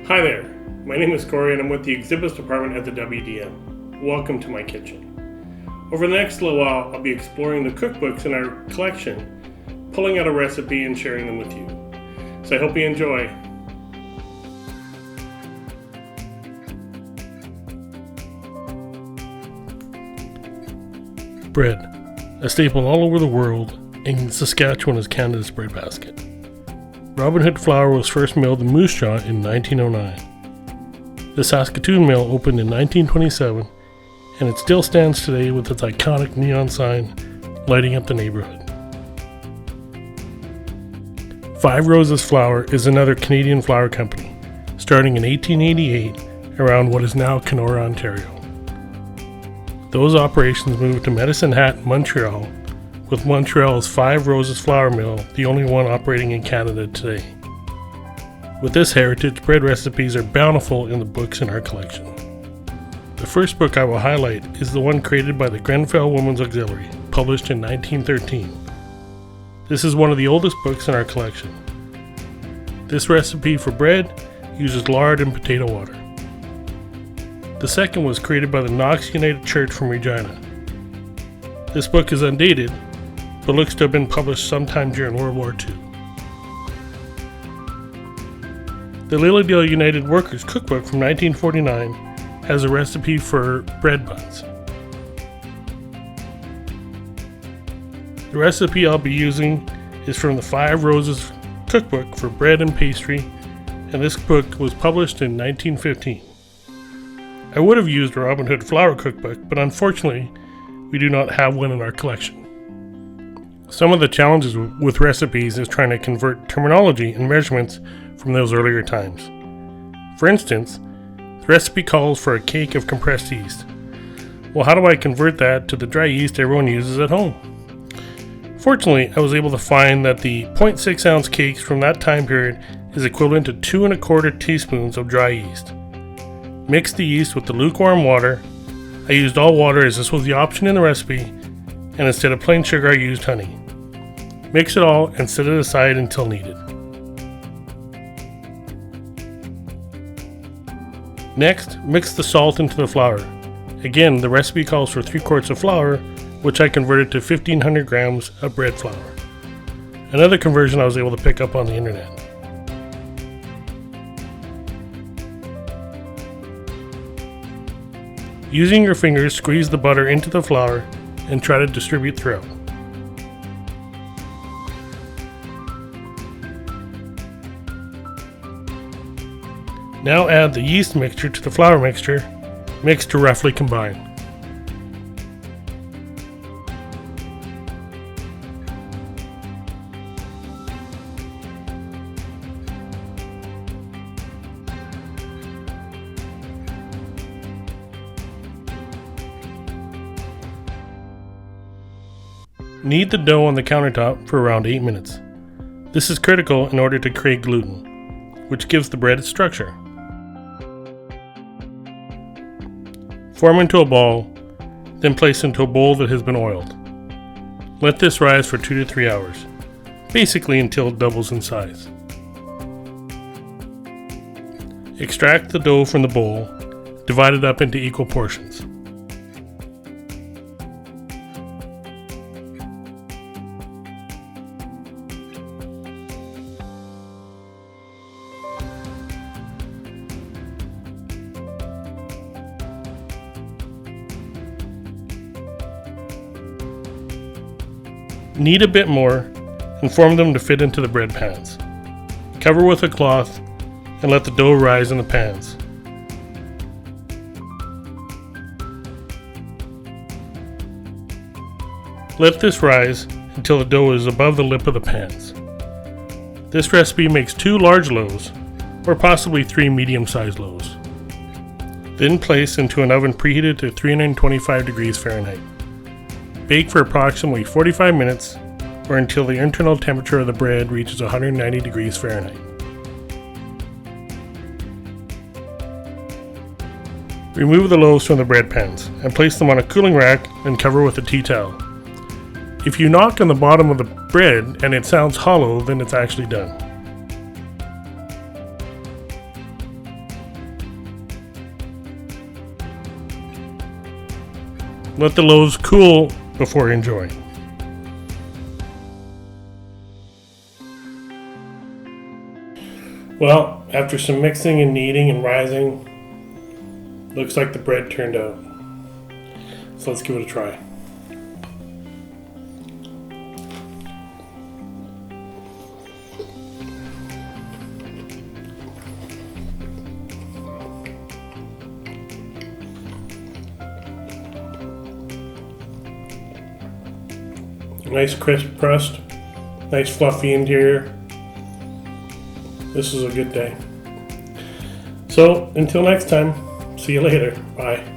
Hi there, my name is Corey and I'm with the exhibits department at the WDM. Welcome to my kitchen. Over the next little while, I'll be exploring the cookbooks in our collection, pulling out a recipe and sharing them with you. So I hope you enjoy. Bread, a staple all over the world, and Saskatchewan is Canada's breadbasket. Robin Hood flour was first milled in Moose Jaw in 1909. The Saskatoon mill opened in 1927, and it still stands today with its iconic neon sign lighting up the neighborhood. Five Roses Flour is another Canadian flour company, starting in 1888 around what is now Kenora, Ontario. Those operations moved to Medicine Hat, Montreal, with Montreal's Five Roses Flour Mill the only one operating in Canada today. With this heritage, bread recipes are bountiful in the books in our collection. The first book I will highlight is the one created by the Grenfell Women's Auxiliary, published in 1913. This is one of the oldest books in our collection. This recipe for bread uses lard and potato water. The second was created by the Knox United Church from Regina. This book is undated, but looks to have been published sometime during World War II. The Lilydale United Workers Cookbook from 1949 has a recipe for bread buns. The recipe I'll be using is from the Five Roses Cookbook for bread and pastry, and this book was published in 1915. I would have used a Robin Hood flour cookbook, but unfortunately, we do not have one in our collection. Some of the challenges with recipes is trying to convert terminology and measurements from those earlier times. For instance, the recipe calls for a cake of compressed yeast. Well, how do I convert that to the dry yeast everyone uses at home? Fortunately, I was able to find that the 0.6 ounce cakes from that time period is equivalent to 2 1/4 teaspoons of dry yeast. Mix the yeast with the lukewarm water. I used all water as this was the option in the recipe, and instead of plain sugar I used honey. Mix it all and set it aside until needed. Next, mix the salt into the flour. Again, the recipe calls for 3 quarts of flour, which I converted to 1,500 grams of bread flour. Another conversion I was able to pick up on the internet. Using your fingers, squeeze the butter into the flour and try to distribute throughout. Now add the yeast mixture to the flour mixture, mix to roughly combine. Knead the dough on the countertop for around 8 minutes. This is critical in order to create gluten, which gives the bread its structure. Form into a ball, then place into a bowl that has been oiled. Let this rise for 2 to 3 hours, basically until it doubles in size. Extract the dough from the bowl, divide it up into equal portions. Knead a bit more and form them to fit into the bread pans. Cover with a cloth and let the dough rise in the pans. Let this rise until the dough is above the lip of the pans. This recipe makes 2 large loaves, or possibly 3 medium-sized loaves. Then place into an oven preheated to 325 degrees Fahrenheit. Bake for approximately 45 minutes or until the internal temperature of the bread reaches 190 degrees Fahrenheit. Remove the loaves from the bread pans and place them on a cooling rack and cover with a tea towel. If you knock on the bottom of the bread and it sounds hollow, then it's actually done. Let the loaves cool before enjoying. Well, after some mixing and kneading and rising, looks like the bread turned out. So let's give it a try. Nice crisp crust, nice fluffy interior. This is a good day. So until next time, see you later. Bye.